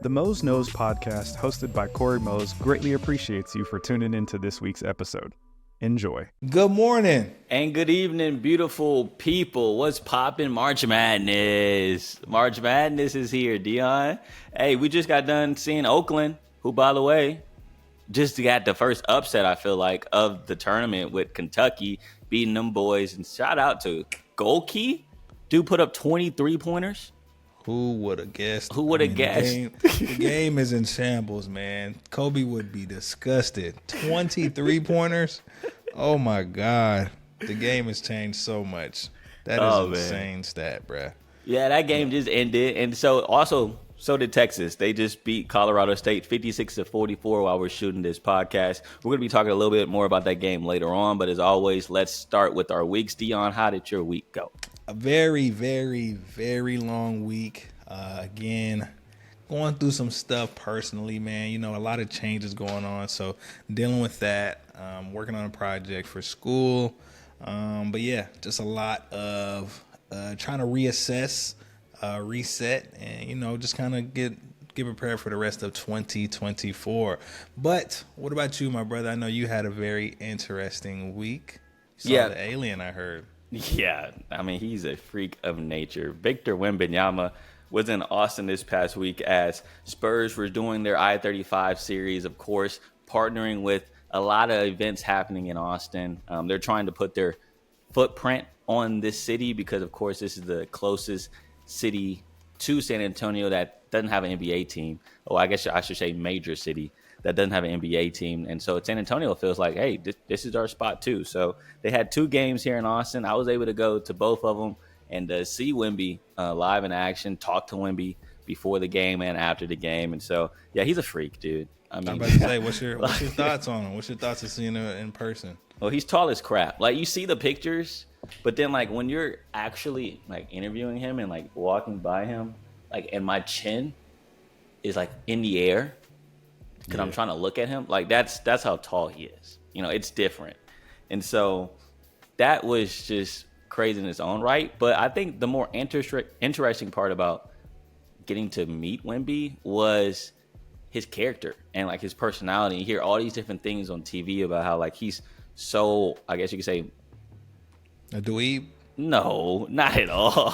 The Mose Knows podcast, hosted by Corey Mose, greatly appreciates you for tuning into this week's episode. Enjoy. Good morning. And good evening, beautiful people. What's poppin'? March Madness. March Madness is here, Dion. Hey, we just got done seeing Oakland, who, by the way, just got the first upset, I feel like, of the tournament with Kentucky beating them boys. And shout out to Golke. Dude put up 23 pointers. Who would have guessed? Who would have guessed? The game is in shambles, man. Kobe would be disgusted. 23 pointers? Oh, my God. The game has changed so much. That is an insane stat, bruh. Yeah, that game just ended. And so did Texas. They just beat Colorado State 56-44 while we're shooting this podcast. We're going to be talking a little bit more about that game later on. But as always, let's start with our weeks. Dion, how did your week go? A very, very, very long week. Again, going through some stuff personally, man. You know, a lot of changes going on. So dealing with that, working on a project for school. But yeah, just a lot of trying to reassess, reset, and, you know, just kind of get prepared for the rest of 2024. But what about you, my brother? I know you had a very interesting week. You saw the alien, I heard. Yeah, I mean, he's a freak of nature. Victor Wembanyama was in Austin this past week as Spurs were doing their I-35 series, of course, partnering with a lot of events happening in Austin. They're trying to put their footprint on this city because, of course, this is the closest city to San Antonio that doesn't have an NBA team. Oh, I guess I should say major city that doesn't have an NBA team. And so San Antonio feels like, hey, this is our spot too. So they had 2 games here in Austin. I was able to go to both of them and see Wemby live in action, talk to Wemby before the game and after the game. And so, yeah, he's a freak, dude. I'm about to say, what's your thoughts on him? What's your thoughts of seeing him in person? Well, he's tall as crap. Like, you see the pictures, but then, like, when you're actually, like, interviewing him and, like, walking by him, like, and my chin is, like, in the air, because I'm trying to look at him. Like, that's how tall he is. You know, it's different. And so that was just crazy in its own right. But I think the more interesting part about getting to meet Wemby was his character and, like, his personality. You hear all these different things on TV about how, like, he's so, I guess you could say, a dweeb? No, not at all.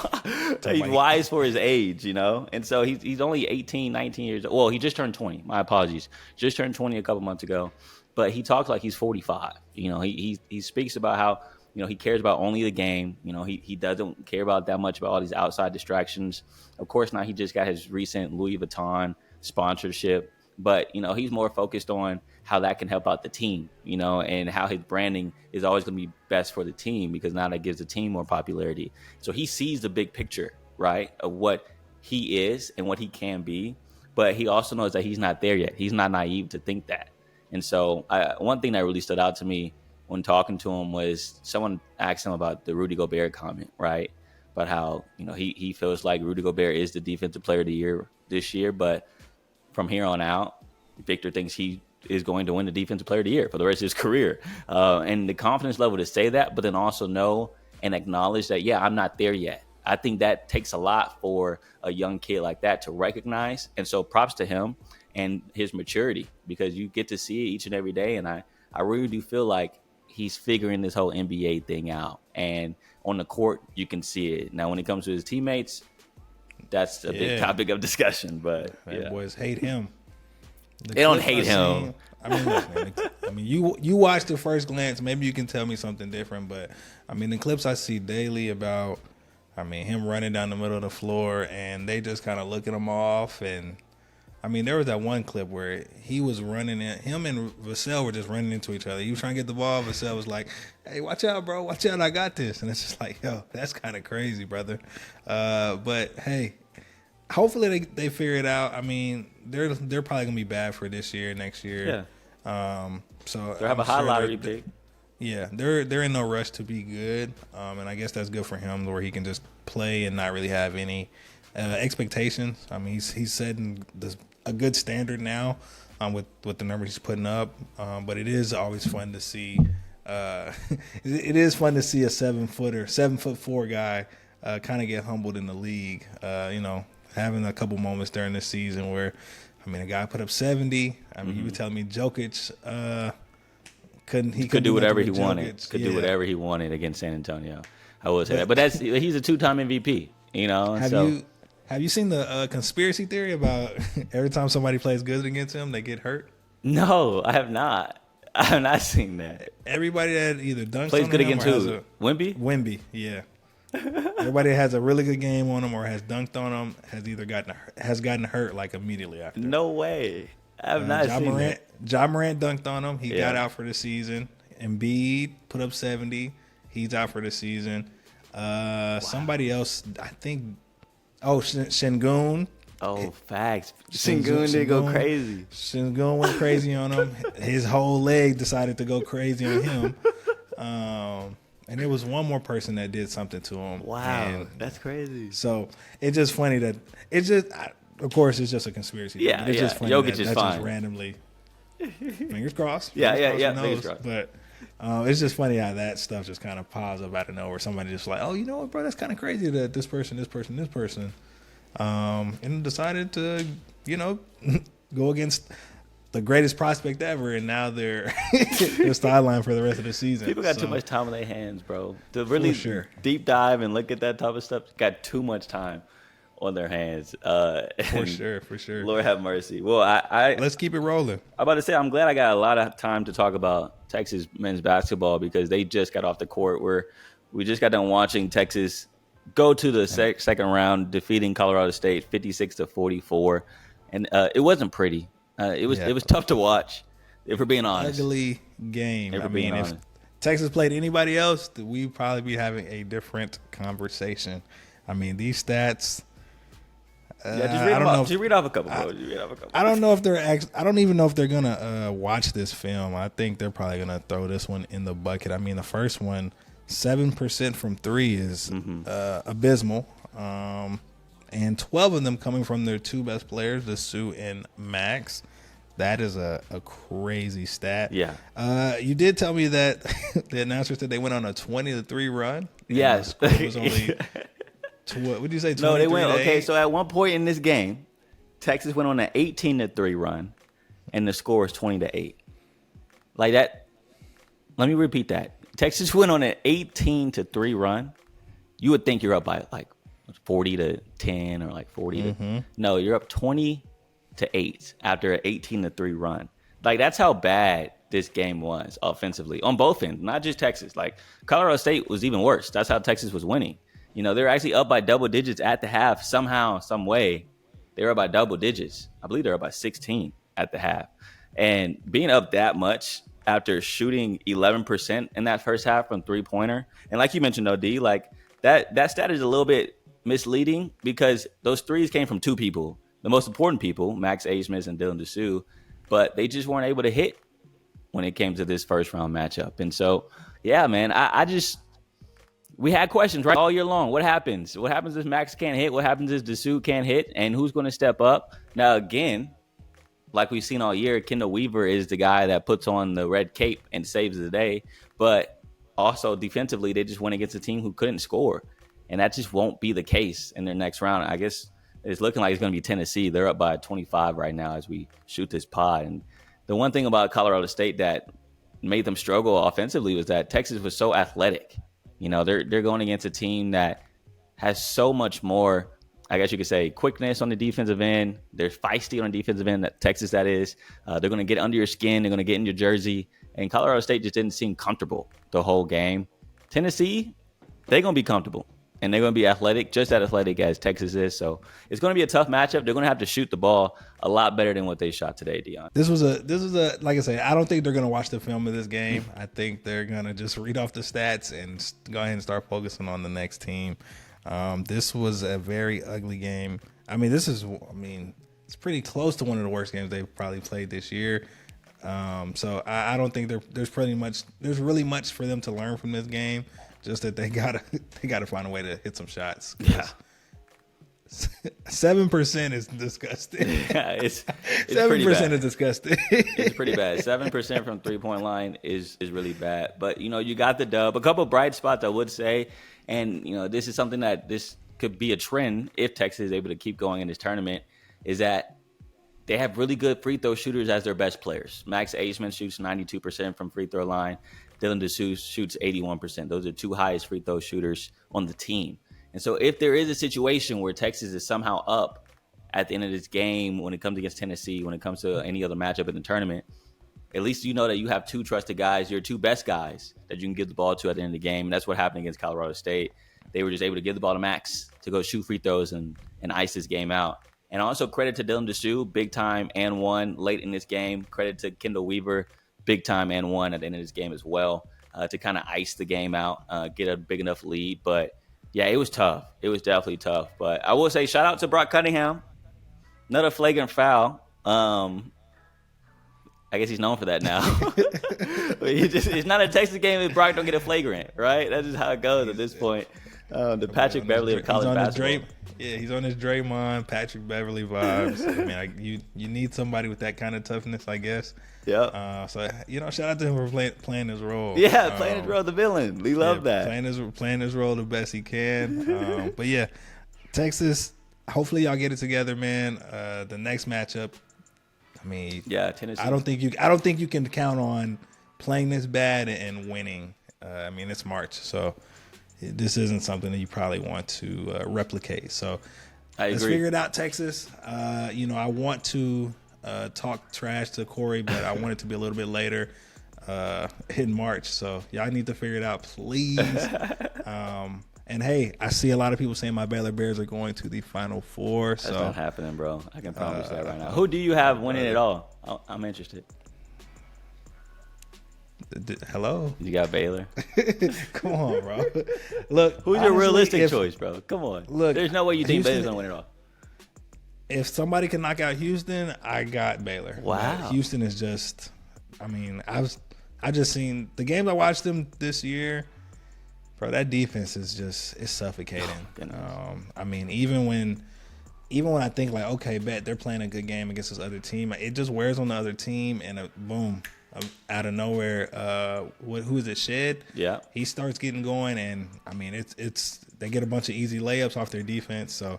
He's wise for his age, you know? And so he's only 18, 19 years old. Well, he just turned 20. My apologies. Just turned 20 a couple months ago. But he talks like he's 45. You know, he speaks about how, you know, he cares about only the game. You know, he doesn't care about that much about all these outside distractions. Of course, now he just got his recent Louis Vuitton sponsorship. But, you know, he's more focused on how that can help out the team, you know, and how his branding is always going to be best for the team because now that gives the team more popularity. So he sees the big picture, right, of what he is and what he can be. But he also knows that he's not there yet. He's not naive to think that. And so one thing that really stood out to me when talking to him was someone asked him about the Rudy Gobert comment, right, about how, you know, he feels like Rudy Gobert is the defensive player of the year this year. But from here on out, Victor thinks he is going to win the defensive player of the year for the rest of his career. And the confidence level to say that, but then also know and acknowledge that, yeah, I'm not there yet. I think that takes a lot for a young kid like that to recognize. And so props to him and his maturity because you get to see it each and every day. And I really do feel like he's figuring this whole NBA thing out. And on the court, you can see it. Now, when it comes to his teammates, that's a big topic of discussion. But boys hate him. They don't hate him. I mean, you watched the first glance. Maybe you can tell me something different. But, I mean, the clips I see daily about, I mean, him running down the middle of the floor and they just kind of looking him off. And, I mean, there was that one clip where he was running in. Him and Vassell were just running into each other. He was trying to get the ball. Vassell was like, hey, watch out, bro. Watch out. I got this. And it's just like, yo, that's kind of crazy, brother. But, hey, hopefully they figure it out. I mean, they're probably gonna be bad for this year, next year. Yeah. So they have a high lottery pick. Yeah, they're in no rush to be good. And I guess that's good for him, where he can just play and not really have any expectations. I mean, he's setting a good standard now with the numbers he's putting up. But it is always fun to see. It is fun to see a 7'4" guy kind of get humbled in the league. You know, having a couple moments during the season where, I mean, a guy put up 70. I mean, you were telling me Jokic could do whatever he wanted. Could do whatever he wanted against San Antonio. I will say that. But he's a 2-time MVP, you know. Have you seen the conspiracy theory about every time somebody plays good against him, they get hurt? No, I have not. I have not seen that. Everybody that either dunks plays on good him against or who? Wemby, yeah. Everybody that has a really good game on him or has dunked on him has gotten hurt like immediately after. No way. I have not seen that. Ja Morant dunked on him. He got out for the season. Embiid put up 70. He's out for the season. Somebody else, I think. Oh, Şengün. Oh, facts. Şengün did go crazy. Şengün went crazy on him. His whole leg decided to go crazy on him. And there was one more person that did something to him. Wow, that's crazy. So it's just funny that of course, it's just a conspiracy. Yeah, it's just funny Jokic is fine. Just randomly. Fingers crossed. Fingers crossed. But it's just funny how that stuff just kind of piles up out of nowhere. Somebody just like, oh, you know what, bro? That's kind of crazy that this person, and decided to, go against the greatest prospect ever, and now they're sidelined for the rest of the season. People got too much time on their hands, bro. To really deep dive and look at that type of stuff, got too much time on their hands. For sure. Lord have mercy. Well, let's keep it rolling. I'm about to say, I'm glad I got a lot of time to talk about Texas men's basketball because they just got off the court where we just got done watching Texas go to the second round, defeating Colorado State 56-44, and it wasn't pretty. It was tough to watch, if we're being honest. Ugly game. If Texas played anybody else, we'd probably be having a different conversation. I mean, these stats. Just read off a couple. I don't know if I don't even know if they're gonna watch this film. I think they're probably gonna throw this one in the bucket. I mean, the first one, 7% from three is abysmal, and 12 of them coming from their two best players, the Sue and Max. That is a crazy stat. Yeah. You did tell me that the announcer said they went on a 20-3 run. Yes. The score was only. What would you say? No, they went. Okay, so at one point in this game, Texas went on an 18-3 run, and the score was 20-8. Like that. Let me repeat that. Texas went on an 18-3 run. You would think you're up by like 40-10 or like 40 to. No, you're up 20-8 after an 18-3 run. Like that's how bad this game was offensively on both ends, not just Texas. Like Colorado State was even worse. That's how Texas was winning. They're actually up by double digits at the half. Somehow, some way, they were up by double digits. I believe they're up by 16 at the half. And being up that much after shooting 11% in that first half from three-pointer, and like you mentioned, OD, like that stat is a little bit misleading because those threes came from two people, the most important people, Max Abmas and Dylan Dessou, but they just weren't able to hit when it came to this first-round matchup. And so, yeah, man, we had questions right all year long. What happens? What happens if Max can't hit? What happens if Dessou can't hit? And who's going to step up? Now, again, like we've seen all year, Kendall Weaver is the guy that puts on the red cape and saves the day. But also defensively, they just went against a team who couldn't score. And that just won't be the case in their next round. I guess it's looking like it's going to be Tennessee. They're up by 25 right now as we shoot this pod. And the one thing about Colorado State that made them struggle offensively was that Texas was so athletic. They're going against a team that has so much more, I guess you could say, quickness on the defensive end. They're feisty on the defensive end, Texas that is. They're going to get under your skin. They're going to get in your jersey. And Colorado State just didn't seem comfortable the whole game. Tennessee, they're going to be comfortable. And they're going to be athletic, just as athletic as Texas is. So it's going to be a tough matchup. They're going to have to shoot the ball a lot better than what they shot today, Dion. This was a like I say, I don't think they're going to watch the film of this game. I think they're going to just read off the stats and go ahead and start focusing on the next team. This was a very ugly game. It's pretty close to one of the worst games they've probably played this year. So I don't think there's really much for them to learn from this game. Just that they gotta find a way to hit some shots. Yeah, 7% is disgusting. Yeah, it's 7% is disgusting. It's pretty bad. 7% from 3-point line is really bad. But you got the dub. A couple of bright spots I would say, and this is something that this could be a trend if Texas is able to keep going in this tournament is that they have really good free throw shooters as their best players. Max Aisman shoots 92% from free throw line. Dylan DeSuze shoots 81%. Those are two highest free throw shooters on the team. And so if there is a situation where Texas is somehow up at the end of this game when it comes against Tennessee, when it comes to any other matchup in the tournament, at least you know that you have two trusted guys, your two best guys that you can give the ball to at the end of the game. And that's what happened against Colorado State. They were just able to give the ball to Max to go shoot free throws and ice this game out. And also credit to Dylan DeSuze, big time and one late in this game. Credit to Kendall Weaver, big time and one at the end of this game as well, to kind of ice the game out, get a big enough lead. But yeah, it was tough. It was definitely tough. But I will say shout out to Brock Cunningham. Another flagrant foul. I guess he's known for that now. But it's not a Texas game if Brock don't get a flagrant, right? That's just how it goes at this point. The Patrick Beverly of college basketball. He's on his Draymond, Patrick Beverly vibes. I mean, you need somebody with that kind of toughness, I guess. Yeah. So shout out to him for playing his role. Yeah, playing his role, the villain. We love that. Playing his role the best he can. But yeah, Texas. Hopefully y'all get it together, man. The next matchup. I mean, yeah, Tennessee. I don't think you can count on playing this bad and winning. I mean, it's March, so this isn't something that you probably want to replicate. So let's figure it out, Texas. I want to talk trash to Corey, but I want it to be a little bit later in March. So y'all need to figure it out, please. And hey, I see a lot of people saying my Baylor Bears are going to the Final Four. That's not happening, bro. I can promise that right now. Who do you have winning it all? I'm interested. Hello? You got Baylor. Come on, bro. Look, who's your realistic choice, bro? Come on. Look, there's no way you think Baylor's gonna win it all. If somebody can knock out Houston, I got Baylor. Wow. Houston is just. I mean, I just seen the games I watched them this year. Bro, that defense is it's suffocating. I mean, even when I think like, okay, bet they're playing a good game against this other team, it just wears on the other team, and boom, out of nowhere, who is it? Shed? Yeah. He starts getting going, and I mean, it's they get a bunch of easy layups off their defense. So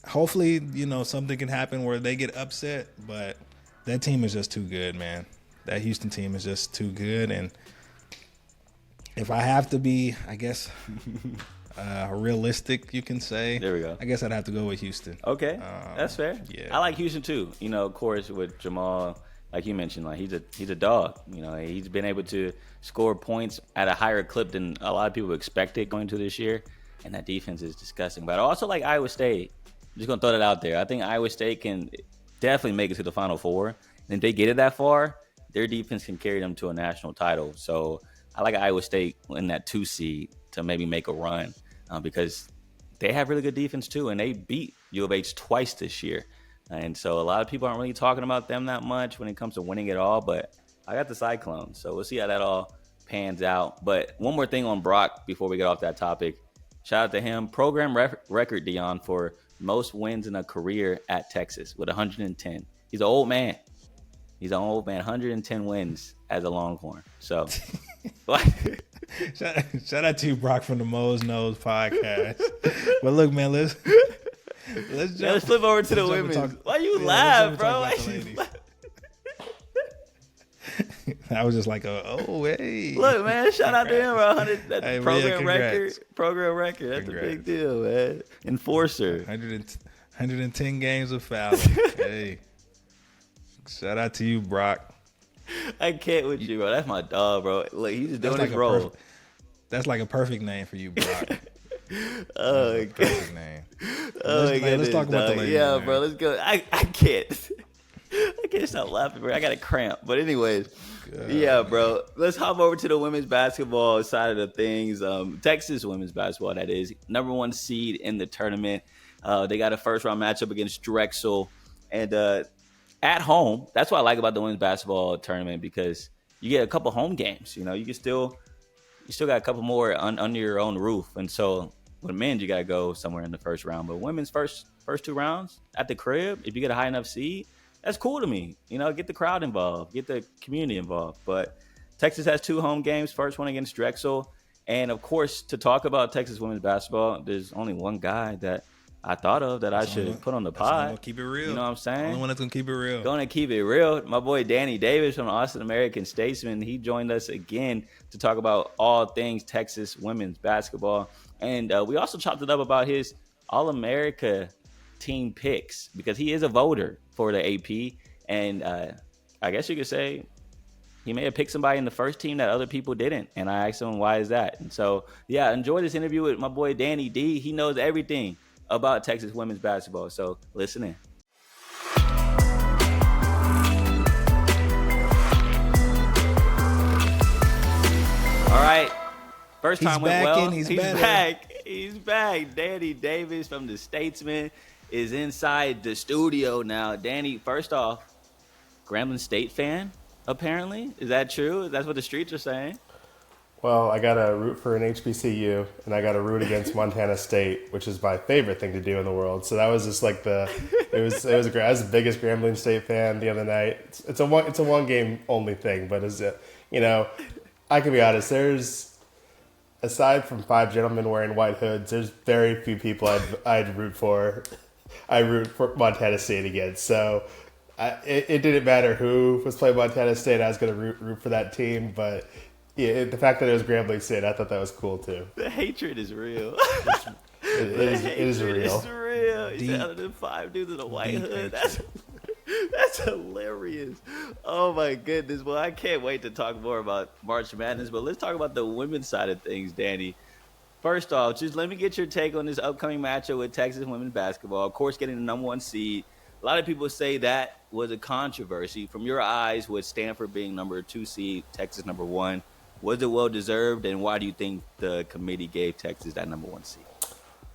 hopefully, something can happen where they get upset, but that team is just too good, man. That Houston team is just too good, and if I have to be, I guess, realistic, you can say. There we go. I guess I'd have to go with Houston. Okay, that's fair. Yeah. I like Houston too. Of course, with Jamal, like you mentioned, like he's a dog. He's been able to score points at a higher clip than a lot of people expected going into this year, and that defense is disgusting. But I also like Iowa State. I'm just gonna throw that out there. I think Iowa State can definitely make it to the Final Four, and if they get it that far, their defense can carry them to a national title. So I like Iowa State in that 2 seed to maybe make a run because they have really good defense too, and they beat U of H twice this year. And so a lot of people aren't really talking about them that much when it comes to winning it all, but I got the Cyclones. So we'll see how that all pans out. But one more thing on Brock before we get off that topic. Shout out to him. Program record, Dion, for most wins in a career at Texas with 110. He's an old man. 110 wins as a Longhorn. So, shout out to you, Brock, from the Mose Knows podcast. But look, man, let's flip over to the women. Why you laugh, bro? I was just like, hey. Look, man, shout out to him, bro. 100 Hey, program record. That's a big deal, man. Enforcer. 110 games of fouling. Hey. Shout out to you, Brock. I can't with you, bro. That's my dog, bro. Look, he's just doing his role. That's like a perfect name for you, Brock. Oh, perfect name. Let's talk about the ladies. Yeah, bro. Let's go. I can't. I can't stop laughing, bro. I got a cramp. But anyways, yeah, bro. Let's hop over to the women's basketball side of the things. Texas women's basketball, that is. Number 1 seed in the tournament. They got a first-round matchup against Drexel. And at home, that's what I like about the women's basketball tournament, because you get a couple home games. You can still got a couple more under your own roof. And so with men, you got to go somewhere in the first round. But women's first 2 rounds at the crib, if you get a high enough seed, that's cool to me. Get the crowd involved, get the community involved. But Texas has 2 home games. First one against Drexel, And of course, to talk about Texas women's basketball, there's only one guy that I thought of that I should put on the pod. Gonna keep it real. You know what I'm saying? Only one that's gonna keep it real. Going to keep it real. My boy Danny Davis from the Austin American Statesman. He joined us again to talk about all things Texas women's basketball. And we also chopped it up about his All-America team picks because he is a voter for the AP. And I guess you could say he may have picked somebody in the first team that other people didn't. And I asked him, why is that? And so, yeah, enjoy this interview with my boy Danny D. He knows everything about Texas women's basketball. So listen in. All right. First time went well. He's back. He's back. Danny Davis from the Statesman is inside the studio now. Danny, first off, Grambling State fan, apparently. Is that true? That's what the streets are saying. Well, I got to root for an HBCU, and I got to root against Montana State, which is my favorite thing to do in the world. So that was just like it was great. I was the biggest Grambling State fan the other night. It's a one game only thing, but I can be honest. Aside from 5 gentlemen wearing white hoods, there's very few people I'd root for. I root for Montana State against. So it didn't matter who was playing Montana State. I was going to root for that team, but. Yeah, the fact that it was Grambling State, I thought that was cool too. The hatred is real. It is real. It's real. He said, other than 5 dudes in a white hood. That's hilarious. Oh my goodness. Well, I can't wait to talk more about March Madness, but let's talk about the women's side of things, Danny. First off, just let me get your take on this upcoming matchup with Texas women's basketball. Of course, getting the number 1 seed. A lot of people say that was a controversy. From your eyes, with Stanford being number 2 seed, Texas number 1. Was it well-deserved, and why do you think the committee gave Texas that number 1 seed?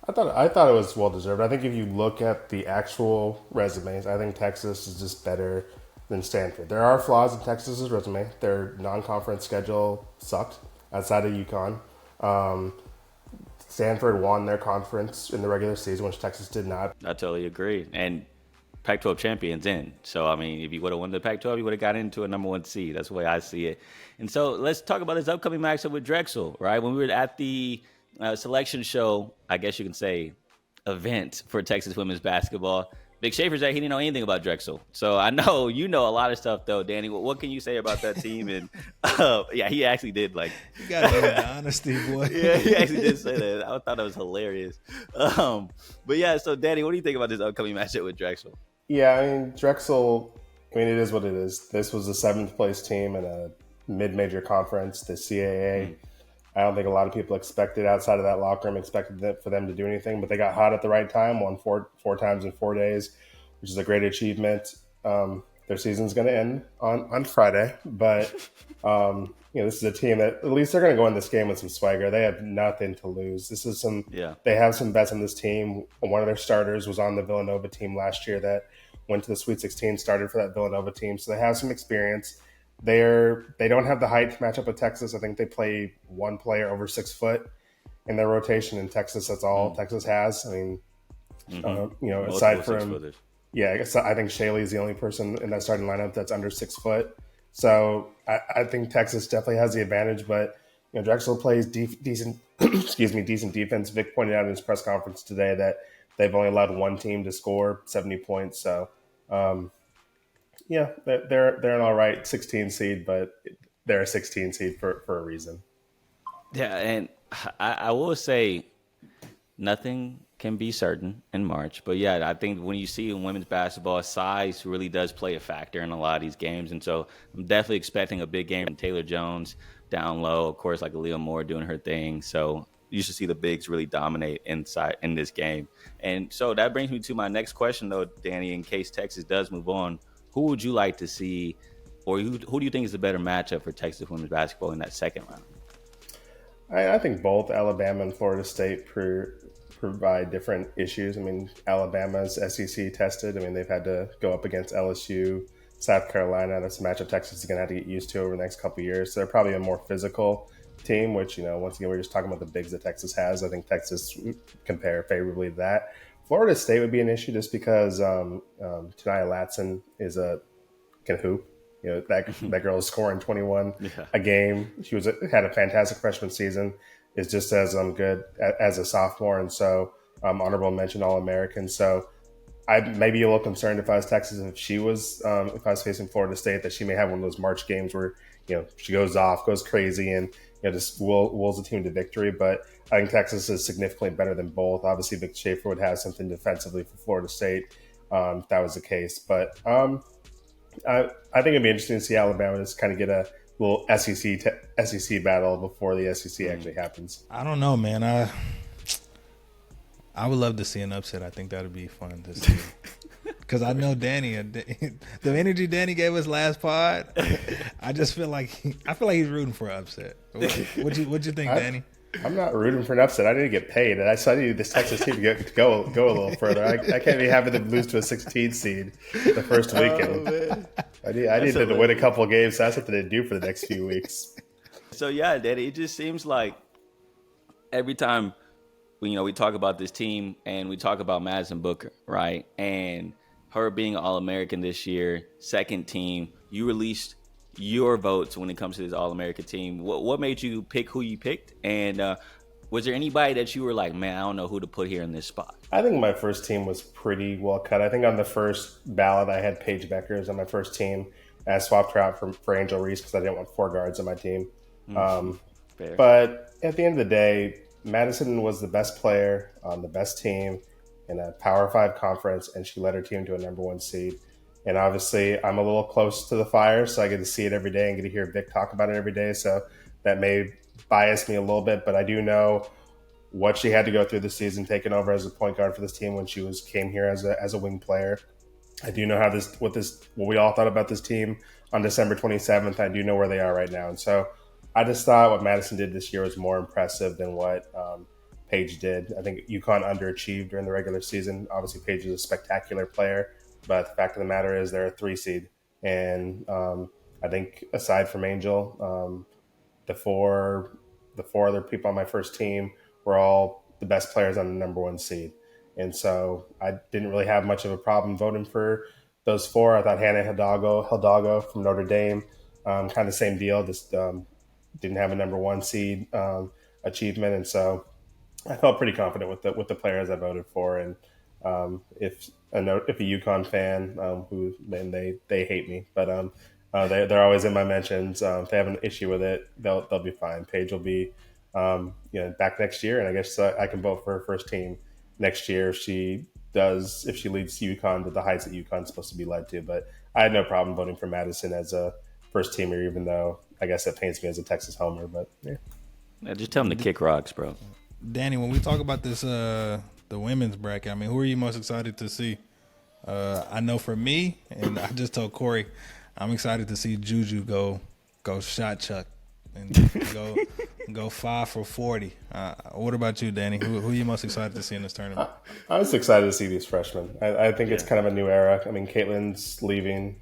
I thought it was well-deserved. I think if you look at the actual resumes, I think Texas is just better than Stanford. There are flaws in Texas's resume. Their non-conference schedule sucked outside of UConn. Stanford won their conference in the regular season, which Texas did not. I totally agree. And Pac-12 champions in. So, I mean, if you would have won the Pac-12, you would have got into a number 1 seed. That's the way I see it. And so let's talk about this upcoming matchup with Drexel, right? When we were at the selection show, I guess you can say, event for Texas women's basketball, Vic Schaefer said he didn't know anything about Drexel. So I know you know a lot of stuff, though, Danny. What can you say about that team? And yeah, he actually did. You got to the honesty, boy. Yeah, he actually did say that. I thought it was hilarious. But yeah, so Danny, what do you think about this upcoming matchup with Drexel? Yeah, I mean, Drexel, it is what it is. This was the 7th place team in a mid-major conference, the CAA. I don't think a lot of people expected outside of that locker room, for them to do anything, but they got hot at the right time, won four times in 4 days, which is a great achievement. Their season's going to end on Friday, but this is a team that at least they're going to go in this game with some swagger. They have nothing to lose. They have some vets on this team. One of their starters was on the Villanova team last year that went to the Sweet 16, started for that Villanova team, so they have some experience. They don't have the height to match up with Texas. I think they play one player over 6 foot in their rotation in Texas. That's all Texas has. I mean, aside from I guess I think Shaylee is the only person in that starting lineup that's under 6 foot. So I think Texas definitely has the advantage. But Drexel plays decent defense. Vic pointed out in his press conference today that they've only allowed one team to score 70 points. So. They're an all right 16 seed, but they're a 16 seed for a reason. Yeah, and I will say nothing can be certain in March. But, yeah, I think when you see in women's basketball, size really does play a factor in a lot of these games. And so I'm definitely expecting a big game from Taylor Jones down low, of course, like Aaliyah Moore doing her thing. So you should see the bigs really dominate inside in this game. And so that brings me to my next question, though, Danny, in case Texas does move on. Who would you like to see, or who do you think is the better matchup for Texas women's basketball in that second round? I think both Alabama and Florida State provide different issues. I mean, Alabama's SEC tested. I mean, they've had to go up against LSU, South Carolina. That's a matchup Texas is going to have to get used to over the next couple of years. So they're probably a more physical team, which, once again, we're just talking about the bigs that Texas has. I think Texas would compare favorably to that. Florida State would be an issue just because Tanaya Latson can hoop. That girl is scoring 21 a game. She had a fantastic freshman season. is just as good as a sophomore, and so honorable mention All-American. So I'd maybe a little concerned if I was Texas, if I was facing Florida State, that she may have one of those March games where, she goes off, goes crazy, and just wills the team to victory. But I think Texas is significantly better than both. Obviously, Vic Schaefer would have something defensively for Florida State if that was the case. But I think it'd be interesting to see Alabama just kind of get a little SEC battle before the SEC actually happens. I don't know, man. I would love to see an upset. I think that would be fun to see. Because I know Danny, the energy Danny gave us last pod, I just feel like he's rooting for an upset. What'd you think, Danny? I'm not rooting for an upset. I need to get paid, and I need this Texas team to go a little further. I can't be having them lose to a 16 seed the first weekend. I need them to win a couple of games. So that's something to do for the next few weeks. So yeah, Danny, it just seems like every time we talk about this team and we talk about Madison Booker, right? And her being All-American this year, second team, you released your votes when it comes to this All-American team. What made you pick who you picked? And was there anybody that you were like, man, I don't know who to put here in this spot? I think my first team was pretty well cut. I think on the first ballot, I had Paige Beckers on my first team. I swapped her out for Angel Reese because I didn't want 4 guards on my team. But at the end of the day, Madison was the best player on the best team in a Power 5 conference, and she led her team to a number 1 seed. And obviously, I'm a little close to the Fire, so I get to see it every day and get to hear Vic talk about it every day. So that may bias me a little bit, but I do know what she had to go through this season, taking over as a point guard for this team when she came here as a wing player. I do know what we all thought about this team on December 27th. I do know where they are right now, and so I just thought what Madison did this year was more impressive than what Paige did. I think UConn underachieved during the regular season. Obviously, Paige is a spectacular player, but the fact of the matter is they're a 3 seed. And I think aside from Angel, the four other people on my first team were all the best players on the number 1 seed. And so I didn't really have much of a problem voting for those 4. I thought Hannah Hidalgo from Notre Dame, kind of the same deal, just didn't have a number 1 seed achievement. And so I felt pretty confident with the players I voted for. And if a UConn fan who then they hate me, but they're always in my mentions. If they have an issue with it, they'll be fine. Paige will be back next year, and I guess I can vote for her first team next year if she leads UConn to the heights that UConn's supposed to be led to. But I had no problem voting for Madison as a first teamer, even though I guess that paints me as a Texas homer. But yeah, just tell them to kick rocks, bro. Danny, when we talk about this, the women's bracket, I mean, who are you most excited to see? I know for me, and I just told Corey, I'm excited to see Juju go shot chuck and go 5 for 40. What about you, Danny? Who are you most excited to see in this tournament? I was excited to see these freshmen. I think it's kind of a new era. I mean, Caitlin's leaving.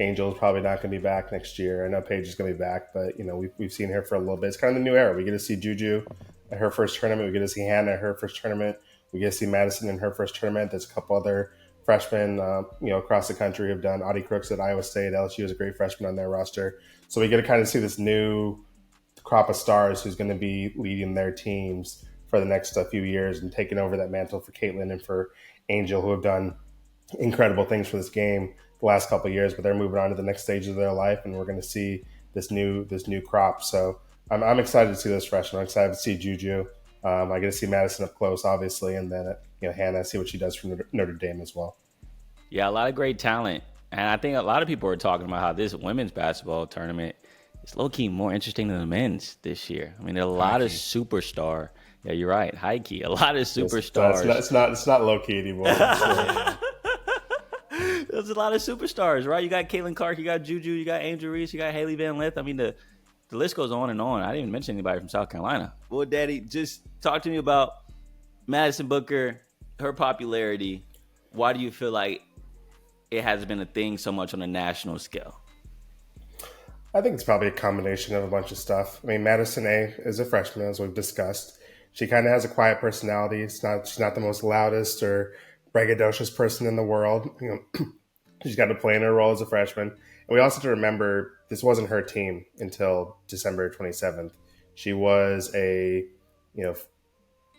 Angel's probably not going to be back next year. I know Paige is going to be back, but we've seen her for a little bit. It's kind of the new era. We get to see Juju at her first tournament. We get to see Hannah at her first tournament. We get to see Madison in her first tournament. There's a couple other freshmen, across the country have done. Audie Crooks at Iowa State. LSU is a great freshman on their roster. So we get to kind of see this new crop of stars who's going to be leading their teams for the next few years and taking over that mantle for Caitlin and for Angel, who have done incredible things for this game the last couple of years, but they're moving on to the next stage of their life, and we're going to see this new crop. So I'm excited to see this freshman. I'm excited to see Juju. I get to see Madison up close, obviously, and then Hannah, see what she does for Notre Dame as well. Yeah, a lot of great talent, and I think a lot of people are talking about how this women's basketball tournament is low-key more interesting than the men's this year. I mean, there are a lot of superstar. Yeah, you're right. High key, a lot of superstars. It's not low key anymore. There's a lot of superstars, right? You got Caitlin Clark, you got Juju, you got Angel Reese, you got Haley Van Lith. I mean, the list goes on and on. I didn't even mention anybody from South Carolina. Well, Daddy, just talk to me about Madison Booker, her popularity. Why do you feel like it has been a thing so much on a national scale? I think it's probably a combination of a bunch of stuff. I mean, Madison is a freshman, as we've discussed. She kind of has a quiet personality. She's not the most loudest or braggadocious person in the world. She's got to play in her role as a freshman. And we also have to remember this wasn't her team until December 27th. She was this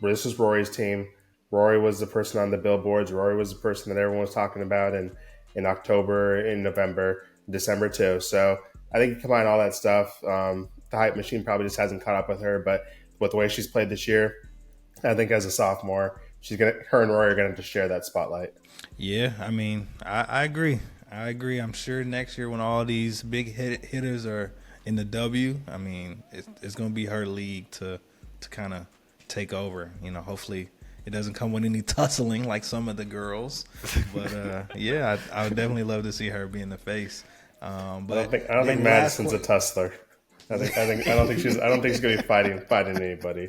was Rory's team. Rory was the person on the billboards. Rory was the person that everyone was talking about in October, in November, December too. So I think you combine all that stuff. The hype machine probably just hasn't caught up with her, but with the way she's played this year, I think as a sophomore, her and Rory are going to share that spotlight. Yeah, I mean, I agree. I'm sure next year when all these big hitters are in the W, I mean, it's going to be her league to kind of take over. Hopefully it doesn't come with any tussling like some of the girls. But yeah, I would definitely love to see her be in the face. But I don't think Madison's a tussler. I don't think she's going to be fighting anybody.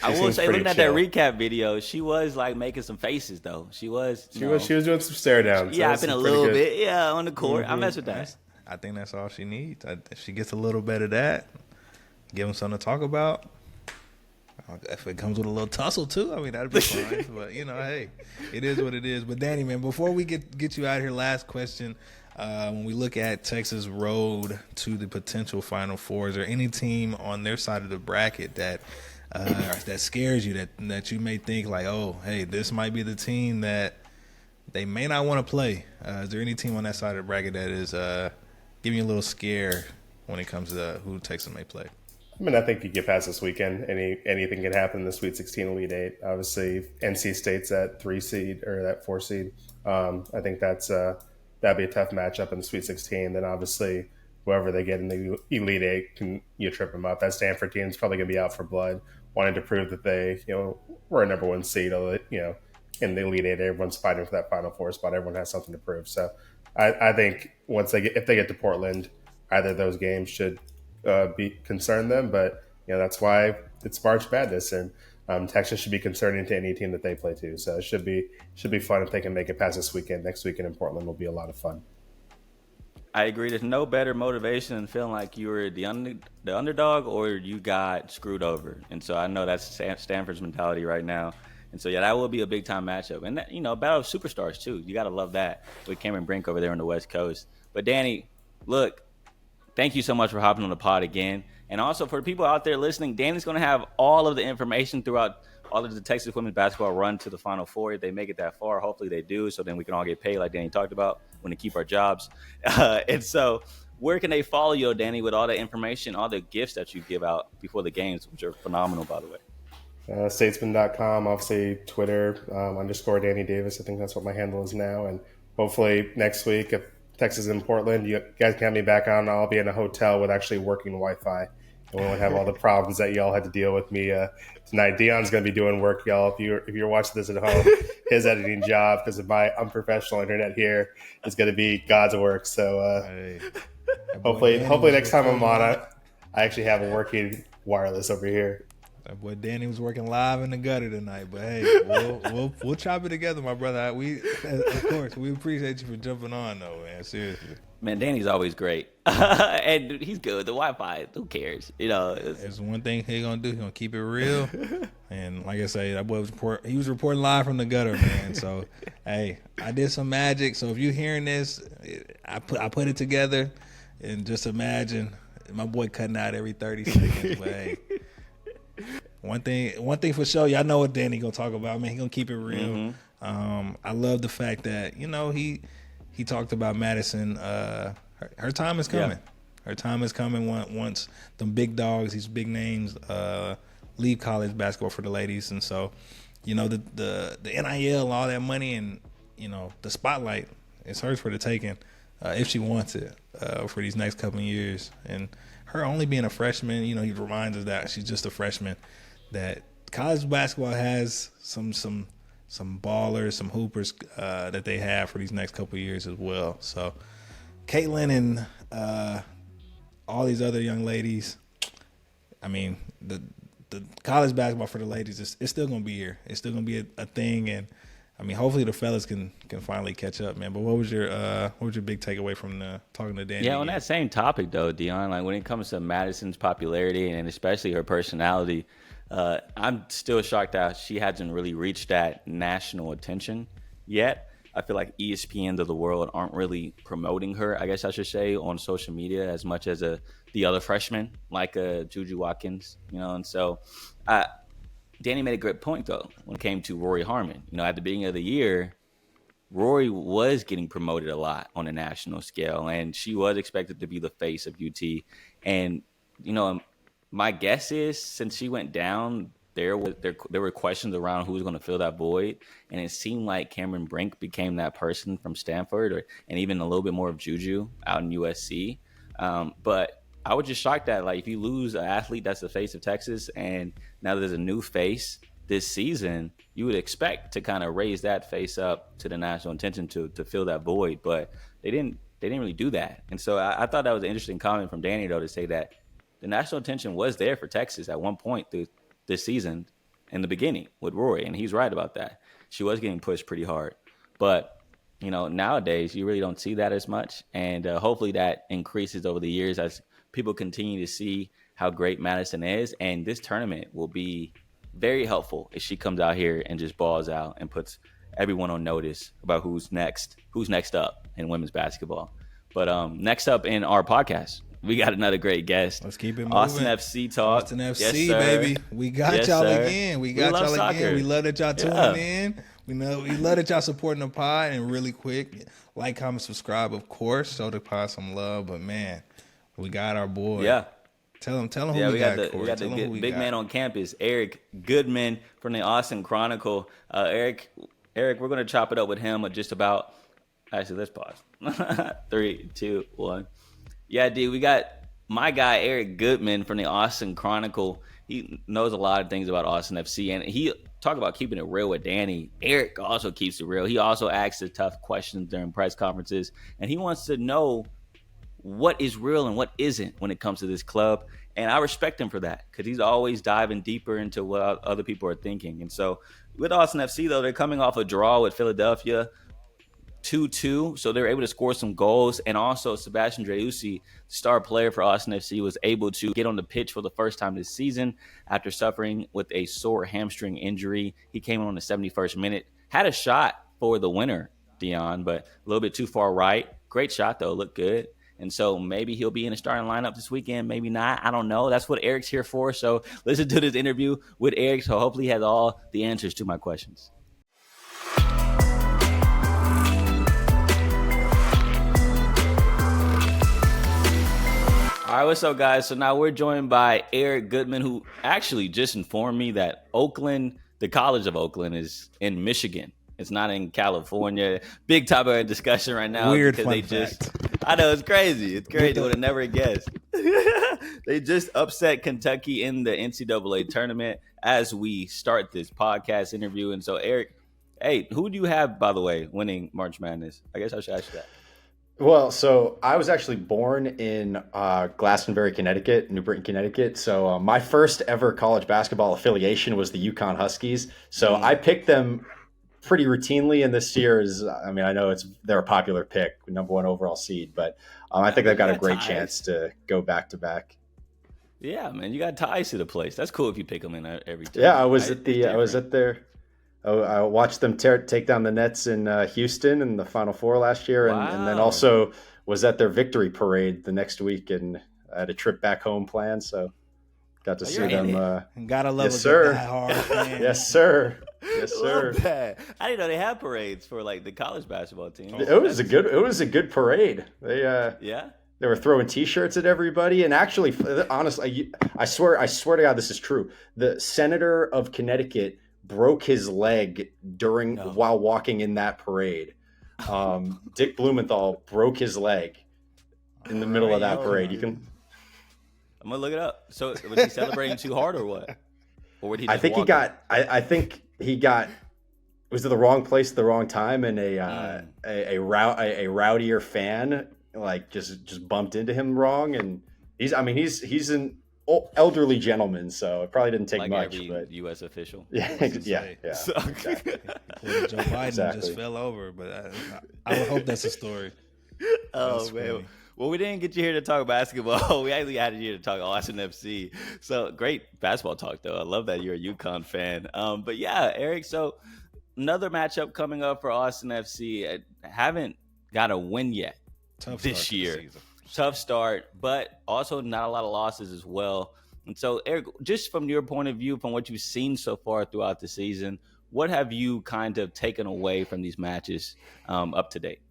I will say, looking at that recap video, she was like making some faces though. She was doing some stare downs. Yeah, I've been a little bit on the court. I mess with that. I think that's all she needs. If she gets a little bit of that, give them something to talk about. If it comes with a little tussle too, I mean, that'd be fine. But hey, it is what it is. But Danny, man, before we get you out of here, last question. When we look at Texas' road to the potential Final Four, is there any team on their side of the bracket that scares you, that you may think like, oh, hey, this might be the team that they may not want to play? Is there any team on that side of the bracket that is giving you a little scare when it comes to who Texas may play? I mean, I think you get past this weekend. Anything can happen in the Sweet 16, Elite 8. Obviously, NC State's that 3 seed or that 4 seed. I think that'd be a tough matchup in the Sweet 16. Then obviously, whoever they get in the Elite 8 you trip them up. That Stanford team is probably going to be out for blood, wanting to prove that they were a number 1 seed. Although in the Elite 8, everyone's fighting for that Final Four spot. Everyone has something to prove. So I think if they get to Portland, either of those games should concern them. But that's why it's March Madness, and Texas should be concerning to any team that they play to. So it should be fun if they can make it past this weekend. Next weekend in Portland will be a lot of fun. I agree. There's no better motivation than feeling like you were the underdog or you got screwed over. And so I know that's Stanford's mentality right now. And so, yeah, that will be a big-time matchup. And, that, battle of superstars, too. You got to love that with Cameron Brink over there on the West Coast. But, Danny, look, thank you so much for hopping on the pod again. And also for the people out there listening, Danny's going to have all of the information throughout all of the Texas women's basketball run to the Final Four. If they make it that far, hopefully they do, so then we can all get paid like Danny talked about when to keep our jobs. And so where can they follow you, Danny, with all the information, all the gifts that you give out before the games, which are phenomenal, by the way? Statesman.com, obviously Twitter, _ Danny Davis. I think that's what my handle is now. And hopefully next week, if Texas is in Portland, you guys can have me back on. I'll be in a hotel with actually working Wi-Fi. And we won't have all the problems that y'all had to deal with me tonight. Dion's going to be doing work, y'all. If you're watching this at home, his editing job, because of my unprofessional internet here, is going to be God's work. So hopefully next time I'm on, I actually have a working wireless over here. That boy Danny was working live in the gutter tonight, but hey, we'll chop it together, my brother. Of course, we appreciate you for jumping on, though, man. Seriously, man, Danny's always great, and he's good. The Wi-Fi, who cares? There's one thing he's gonna do. He's gonna keep it real, and like I say, that boy was reporting live from the gutter, man. So, hey, I did some magic. So if you're hearing this, I put it together, and just imagine my boy cutting out every 30 seconds, but hey. One thing for sure, y'all know what Danny gonna talk about, man. He gonna keep it real. Mm-hmm. I love the fact that he talked about Madison. Her time is coming. Yeah. Her time is coming once them big dogs, these big names, leave college basketball for the ladies. And so, the NIL, all that money, and the spotlight is hers for the taking if she wants it for these next couple of years. And her only being a freshman, he reminds us that she's just a freshman. That college basketball has some ballers, some hoopers that they have for these next couple of years as well. So, Caitlin and all these other young ladies, I mean, the college basketball for the ladies it's still gonna be here. It's still gonna be a thing, and I mean, hopefully the fellas can finally catch up, man. But what was your big takeaway from talking to Danny? Yeah, on that same topic though, Dion, like when it comes to Madison's popularity and especially her personality, I'm still shocked that she hasn't really reached that national attention yet. I feel like ESPNs of the world aren't really promoting her, I guess I should say, on social media as much as the other freshmen, like Juju Watkins, and so Danny made a great point, though, when it came to Rory Harmon. At the beginning of the year, Rory was getting promoted a lot on a national scale, and she was expected to be the face of UT. And, my guess is since she went down, there were questions around who was going to fill that void. And it seemed like Cameron Brink became that person from Stanford and even a little bit more of Juju out in USC. But I was just shocked that, if you lose an athlete that's the face of Texas and now there's a new face this season, you would expect to kind of raise that face up to the national attention to fill that void. But they didn't really do that. And so I thought that was an interesting comment from Danny, though, to say that the national attention was there for Texas at one point through this season in the beginning with Rory. And he's right about that. She was getting pushed pretty hard. But, nowadays you really don't see that as much. And hopefully that increases over the years as people continue to see how great Madison is. And this tournament will be very helpful if she comes out here and just balls out and puts everyone on notice about who's next up in women's basketball. But next up in our podcast, we got another great guest. Let's keep it moving. Austin FC talk. Austin FC, yes, baby. We got y'all again. We got y'all soccer. Again. We love that y'all tuning in. We love that y'all supporting the pod. And really quick, like, comment, subscribe, of course. Show the pod some love. But man, we got our boy. Yeah. Tell him who we got. We got the big man on campus, Eric Goodman from the Austin Chronicle. Eric, we're going to chop it up with him just about. Actually, let's pause. 3, 2, 1. Yeah, dude, we got my guy, Eric Goodman from the Austin Chronicle. He knows a lot of things about Austin FC, and he talk about keeping it real with Danny. Eric also keeps it real. He also asks the tough questions during press conferences, and he wants to know what is real and what isn't when it comes to this club. And I respect him for that because he's always diving deeper into what other people are thinking. And so with Austin FC, though, they're coming off a draw with Philadelphia, 2-2, so they were able to score some goals. And also Sebastian Driussi, star player for Austin FC, was able to get on the pitch for the first time this season after suffering with a sore hamstring injury. He came on the 71st minute, had a shot for the winner, Dion, but a little bit too far right. Great shot, though, looked good. And so maybe he'll be in the starting lineup this weekend, maybe not. I don't know. That's what Eric's here for. So listen to this interview with Eric. So hopefully he has all the answers to my questions. All right, what's up, guys? So now we're joined by Eric Goodman, who actually just informed me that Oakland, the College of Oakland, is in Michigan. It's not in California. Big topic of discussion right now. Weird because fun they fact. I know, it's crazy. It's crazy. I would have never guessed. They just upset Kentucky in the NCAA tournament as we start this podcast interview. And so, Eric, hey, who do you have, by the way, winning March Madness? I guess I should ask you that. Well, so I was actually born in Glastonbury, Connecticut, New Britain, Connecticut. So my first ever college basketball affiliation was the UConn Huskies. So I picked them pretty routinely, and this year is, I mean, I know they're a popular pick, number 1 overall seed, but I think they've got a great chance to go back to back. Yeah, man, you got ties to the place. That's cool if you pick them in every time. Yeah, I was at their. I watched them take down the Nets in Houston in the Final Four last year, and then also was at their victory parade the next week, and I had a trip back home planned, so got to see them. Gotta love yes, sir. Hard, Yes, sir. Yes, sir. Love that. I didn't know they had parades for like the college basketball team. It was a good parade. They were throwing T-shirts at everybody, and actually, honestly, I swear to God, this is true. The senator of Connecticut broke his leg while walking in that parade. Dick Blumenthal broke his leg in the middle of that parade. I'm gonna look it up. So was he celebrating too hard or what? Or did he just I think he got was at the wrong place at the wrong time, and a rowdier fan like just bumped into him wrong, and he's an elderly gentleman, so it probably didn't take like much. Every but U.S. official. Yeah. So, Exactly. Joe Biden just fell over, but I would hope that's a story. Oh man. Funny. Well, we didn't get you here to talk basketball. We actually had you here to talk Austin FC. So great basketball talk, though. I love that you're a UConn fan. But yeah, Eric. So another matchup coming up for Austin FC. I haven't got a win yet this year. Tough start, but also not a lot of losses as well. And so, Eric, just from your point of view, from what you've seen so far throughout the season, what have you kind of taken away from these matches up to date?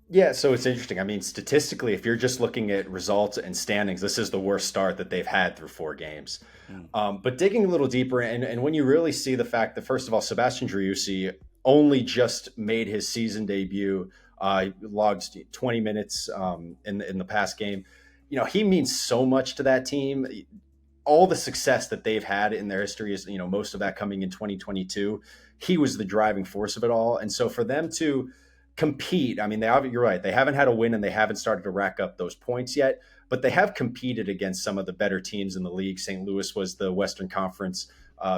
Yeah, so it's interesting. I mean, statistically, if you're just looking at results and standings, this is the worst start that they've had through 4 games. But digging a little deeper, and when you really see the fact that, first of all, Sebastian Driussi only just made his season debut, logged 20 minutes in the past game. You know, he means so much to that team. All the success that they've had in their history is, you know, most of that coming in 2022. He was the driving force of it all. And so for them to compete, I mean, you're right, they haven't had a win and they haven't started to rack up those points yet, but they have competed against some of the better teams in the league. St. Louis was the Western Conference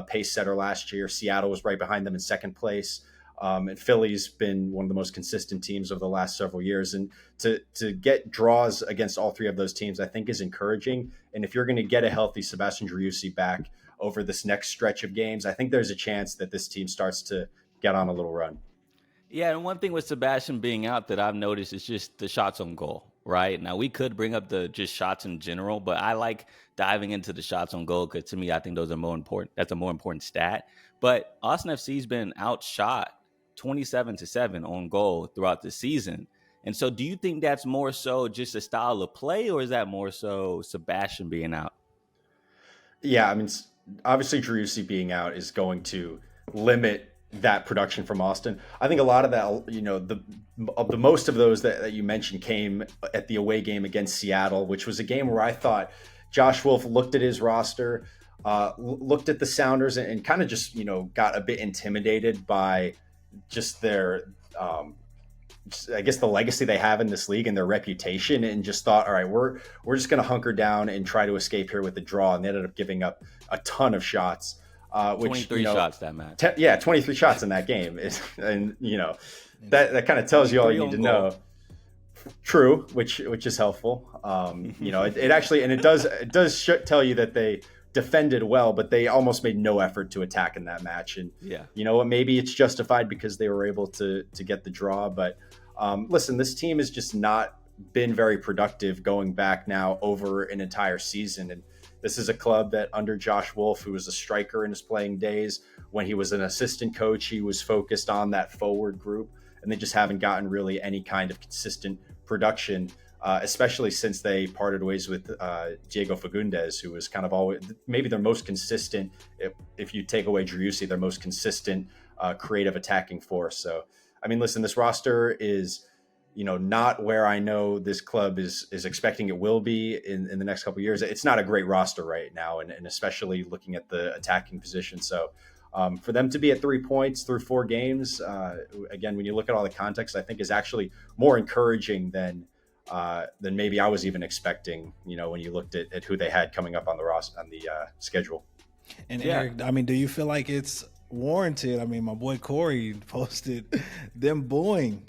pace setter last year. Seattle was right behind them in second place. And Philly's been one of the most consistent teams over the last several years. And to get draws against all 3 of those teams, I think is encouraging. And if you're going to get a healthy Sebastian Driussi back over this next stretch of games, I think there's a chance that this team starts to get on a little run. Yeah, and one thing with Sebastian being out that I've noticed is just the shots on goal, right? Now, we could bring up the just shots in general, but I like diving into the shots on goal because to me, I think those are more important. That's a more important stat. But Austin FC's been outshot 27-7 on goal throughout the season. And so do you think that's more so just a style of play, or is that more so Sebastian being out? Yeah, I mean, obviously Driussi being out is going to limit that production from Austin. I think a lot of that, you know, the most of those that you mentioned came at the away game against Seattle, which was a game where I thought Josh Wolf looked at his roster, looked at the Sounders and kind of just, you know, got a bit intimidated by just their, I guess the legacy they have in this league and their reputation, and just thought, all right, we're just going to hunker down and try to escape here with the draw. And they ended up giving up a ton of shots. 23 shots that match. 23 shots in that game. And, you know, that kind of tells you all you need to know. True, which is helpful. You know, it actually, and it does tell you that they defended well, but they almost made no effort to attack in that match. And, you know what, maybe it's justified because they were able to get the draw. But listen, this team has just not been very productive going back now over an entire season. And this is a club that under Josh Wolf, who was a striker in his playing days, when he was an assistant coach, he was focused on that forward group, and they just haven't gotten really any kind of consistent production, especially since they parted ways with Diego Fagundes, who was kind of always maybe their most consistent, if you take away Driussi, their most consistent creative attacking force. So, I mean, listen, this roster is, you know, not where I know this club is expecting it will be in the next couple of years. It's not a great roster right now, and especially looking at the attacking position. So for them to be at 3 points through 4 games, again, when you look at all the context, I think is actually more encouraging than maybe I was even expecting, you know, when you looked at who they had coming up on the roster, on the schedule. And Eric, I mean, do you feel like it's warranted? I mean, my boy Corey posted them booing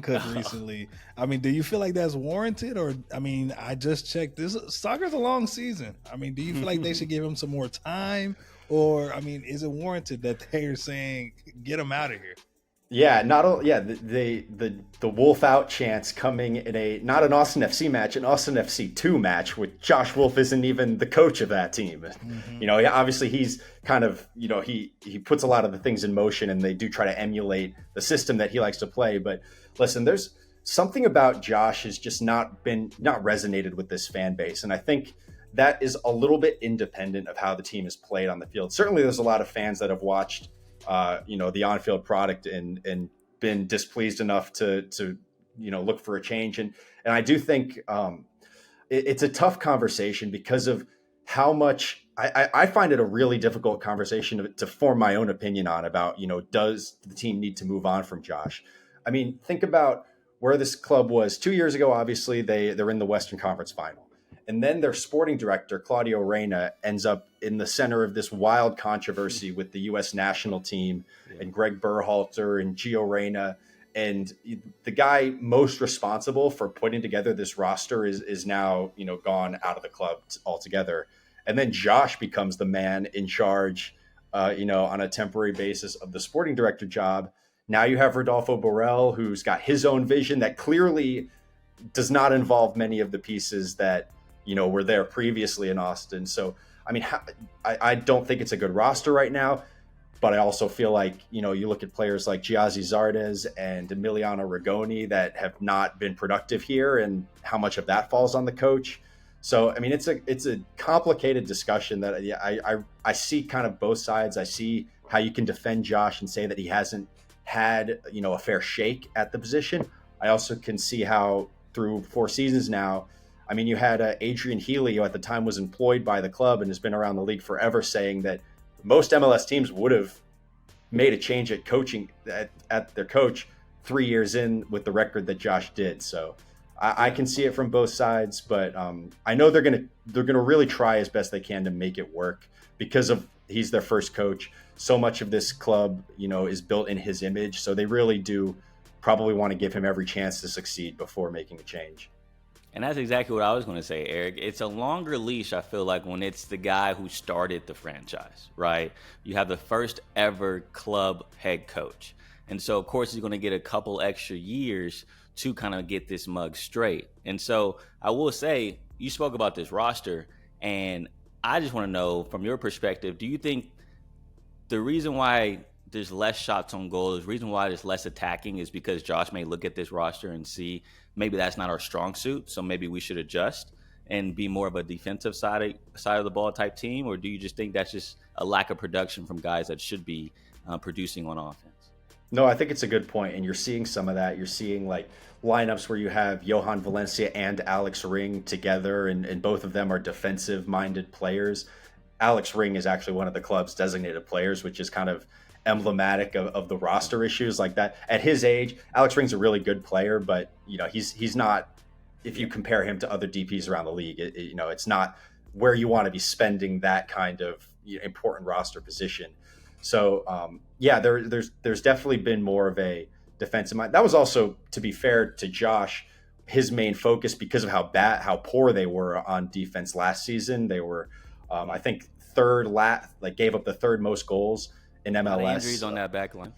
Cook recently. I mean, do you feel like that's warranted? Or, I mean, I just checked this. Soccer's a long season. I mean, do you feel like they should give him some more time? Or, I mean, is it warranted that they're saying, get him out of here? Yeah, the Wolf out chance coming in not an Austin FC match, an Austin FC 2 match, with Josh Wolf isn't even the coach of that team. Mm-hmm. You know, obviously he's kind of, you know, he puts a lot of the things in motion, and they do try to emulate the system that he likes to play. But listen, there's something about Josh has just not resonated with this fan base, and I think that is a little bit independent of how the team is played on the field. Certainly, there's a lot of fans that have watched you know, the on-field product and been displeased enough to you know, look for a change. And I do think it's a tough conversation because of how much I find it a really difficult conversation to form my own opinion on about, you know, does the team need to move on from Josh? I mean, think about where this club was 2 years ago. Obviously, they're in the Western Conference final. And then their sporting director, Claudio Reyna, ends up in the center of this wild controversy with the U.S. national team and Greg Berhalter and Gio Reyna. And the guy most responsible for putting together this roster is now, you know, gone out of the club altogether. And then Josh becomes the man in charge on a temporary basis of the sporting director job. Now you have Rodolfo Borrell, who's got his own vision that clearly does not involve many of the pieces that, were there previously in Austin. So, I don't think it's a good roster right now, but I also feel like, you look at players like Giazzi Zardes and Emiliano Rigoni that have not been productive here, and how much of that falls on the coach. So, it's a complicated discussion that I see kind of both sides. I see how you can defend Josh and say that he hasn't had, a fair shake at the position. I also can see how through 4 seasons now, you had Adrian Healy, who at the time was employed by the club and has been around the league forever, saying that most MLS teams would have made a change at coaching at their coach 3 years in with the record that Josh did. So I can see it from both sides, but I know they're gonna really try as best they can to make it work because of he's their first coach. So much of this club, is built in his image. So they really do probably want to give him every chance to succeed before making a change. And that's exactly what I was going to say, Eric. It's a longer leash, I feel like, when it's the guy who started the franchise, right? You have the first ever club head coach. And so, of course, he's going to get a couple extra years to kind of get this mug straight. And so I will say, you spoke about this roster, and I just want to know, from your perspective, do you think the reason why there's less shots on goal, the reason why there's less attacking is because Josh may look at this roster and see maybe that's not our strong suit, so maybe we should adjust and be more of a defensive side of the ball type team? Or do you just think that's just a lack of production from guys that should be producing on offense? No, I think it's a good point, and you're seeing some of that. You're seeing like lineups where you have Johan Valencia and Alex Ring together, and both of them are defensive-minded players. Alex Ring is actually one of the club's designated players, which is kind of emblematic of the roster issues like that. At his age, Alex Ring's a really good player, but he's not, if you compare him to other DPs around the league, it's not where you want to be spending that kind of important roster position. So there's definitely been more of a defensive mind. That was also, to be fair to Josh, his main focus because of how poor they were on defense last season. They were, I think, gave up the third most goals in MLS. Injuries on that back line.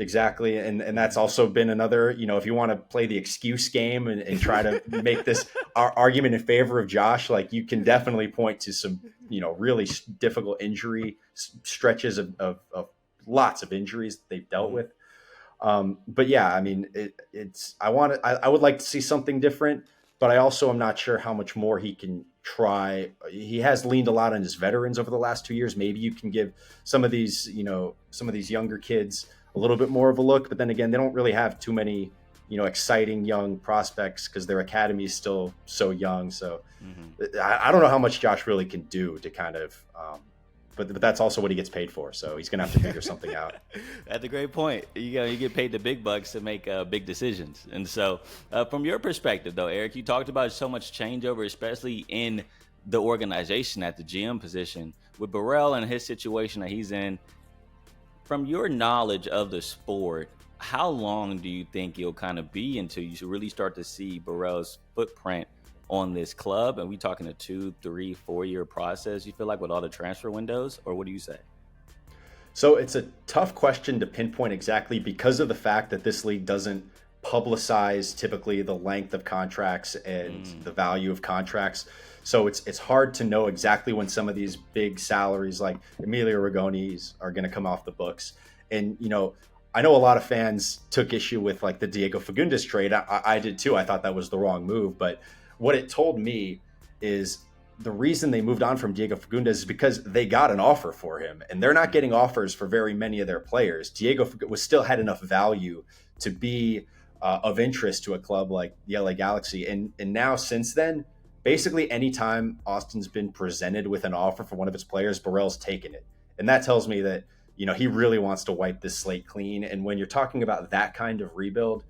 Exactly. And that's also been another, if you want to play the excuse game and try to make this argument in favor of Josh, like you can definitely point to some, really difficult injury stretches of lots of injuries that they've dealt with. But yeah, I would like to see something different, but I also am not sure how much more he can try. He has leaned a lot on his veterans over the last 2 years. Maybe you can give some of these younger kids a little bit more of a look, but then again, they don't really have too many, exciting young prospects because their academy is still so young. So I don't know how much Josh really can do to kind of, but that's also what he gets paid for. So he's going to have to figure something out. That's a great point. You get paid the big bucks to make big decisions. And so from your perspective, though, Eric, you talked about so much changeover, especially in the organization at the GM position. With Borrell and his situation that he's in, from your knowledge of the sport, how long do you think you'll kind of be until you should really start to see Borrell's footprint on this club? And we talking a 2, 3, 4 year process, you feel like, with all the transfer windows, or what do you say? So it's a tough question to pinpoint exactly because of the fact that this league doesn't publicize typically the length of contracts and the value of contracts. So it's hard to know exactly when some of these big salaries like Emilio Rigoni's are going to come off the books. And, I know a lot of fans took issue with like the Diego Fagundes trade. I did too. I thought that was the wrong move. But what it told me is the reason they moved on from Diego Fagundes is because they got an offer for him, and they're not getting offers for very many of their players. Diego was still had enough value to be of interest to a club like the LA Galaxy. And now since then, basically anytime Austin's been presented with an offer for one of its players, Borrell's taken it. And that tells me that, he really wants to wipe this slate clean. And when you're talking about that kind of rebuild,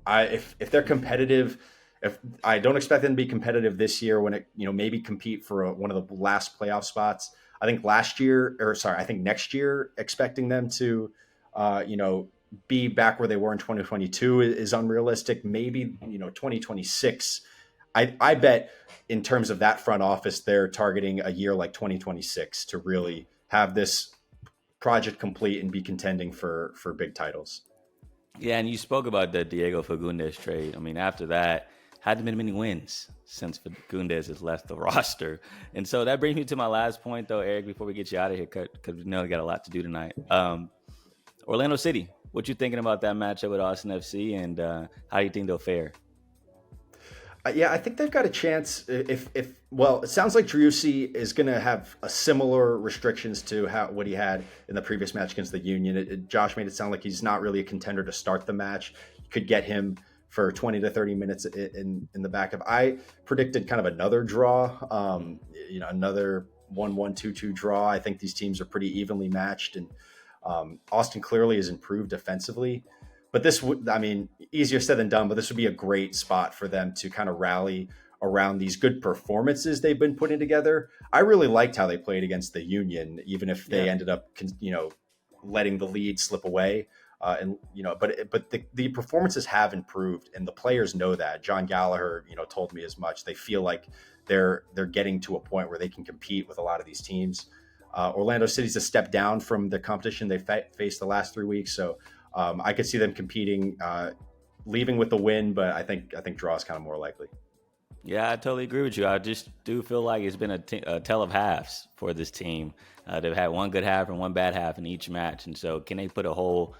if they're competitive, if I don't expect them to be competitive this year, when it, maybe compete for one of the last playoff spots. I think next year, expecting them to, be back where they were in 2022 is unrealistic. Maybe, 2026. I bet in terms of that front office, they're targeting a year like 2026 to really have this project complete and be contending for big titles. Yeah, and you spoke about the Diego Fagundes trade. I mean, after that, hadn't been many wins since Fagundes has left the roster. And so that brings me to my last point, though, Eric, before we get you out of here, because we know we got a lot to do tonight. Orlando City, what you thinking about that matchup with Austin FC, and how do you think they'll fare? Yeah, I think they've got a chance. Well, it sounds like Driussi is going to have a similar restrictions to what he had in the previous match against the Union. Josh made it sound like he's not really a contender to start the match. You could get him for 20 to 30 minutes in the backup. I predicted kind of another draw, another 1-1, 2-2 draw. I think these teams are pretty evenly matched, and Austin clearly has improved defensively. But this would, easier said than done, but this would be a great spot for them to kind of rally around these good performances they've been putting together. I really liked how they played against the Union, even if they ended up, letting the lead slip away. But the performances have improved, and the players know that. John Gallagher, told me as much. They feel like they're getting to a point where they can compete with a lot of these teams. Orlando City's a step down from the competition they faced the last 3 weeks, so I could see them competing, leaving with the win, but I think draw is kind of more likely. Yeah, I totally agree with you. I just do feel like it's been a tale of halves for this team. They've had one good half and one bad half in each match, and so can they put a whole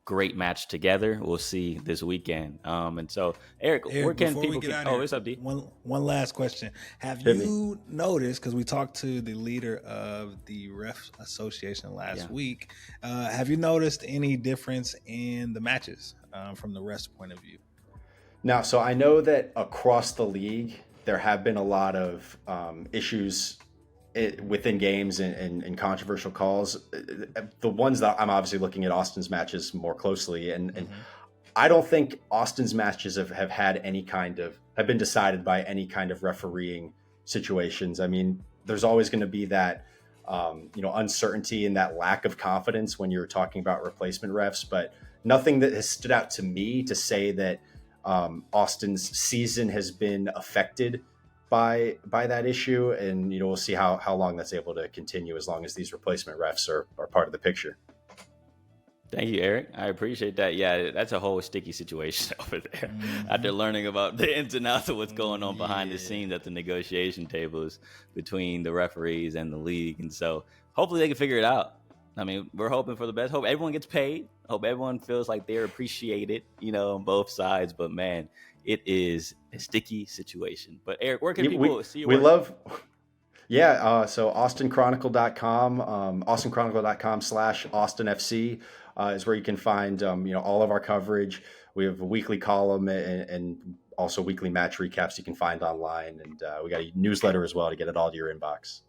great match together? We'll see this weekend. And so, Eric, where can people get? Oh, what's up, D? One last question. Have you noticed? Because we talked to the leader of the Ref Association last week. Have you noticed any difference in the matches from the ref's point of view? Now, so I know that across the league there have been a lot of issues within games and controversial calls. The ones that I'm obviously looking at Austin's matches more closely, and I don't think Austin's matches have been decided by any kind of refereeing situations. I mean, there's always going to be that uncertainty and that lack of confidence when you're talking about replacement refs, but nothing that has stood out to me to say that Austin's season has been affected by that issue, and we'll see how long that's able to continue as long as these replacement refs are part of the picture. Thank you, Eric. I appreciate that. Yeah, that's a whole sticky situation over there. After learning about the ins and outs of what's going on behind the scenes at the negotiation tables between the referees and the league, and so hopefully they can figure it out. I mean, we're hoping for the best. Hope everyone gets paid. Hope everyone feels like they're appreciated, on both sides. But man, it is a sticky situation. But Eric, where can people see your work? So AustinChronicle.com, AustinChronicle.com/AustinFC is where you can find, all of our coverage. We have a weekly column and also weekly match recaps you can find online. And we got a newsletter as well to get it all to your inbox.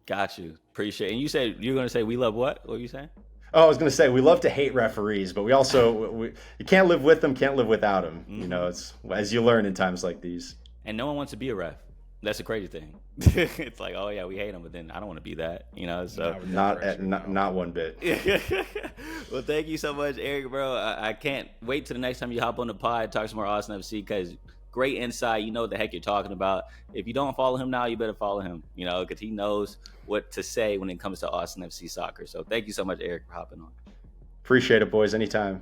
Got you. Appreciate it. And you said you're going to say we love what? What were you saying? Oh, I was going to say we love to hate referees, but we also you can't live with them, can't live without them. It's as you learn in times like these. And no one wants to be a ref. That's a crazy thing. It's like, oh yeah, we hate them, but then I don't want to be that. So not one bit. Well, thank you so much, Eric, bro. I can't wait till the next time you hop on the pod, talk some more Austin FC, because great insight. You know what the heck you're talking about. If you don't follow him now, you better follow him, because he knows what to say when it comes to Austin FC soccer. So thank you so much, Eric, for hopping on. Appreciate it, boys. Anytime.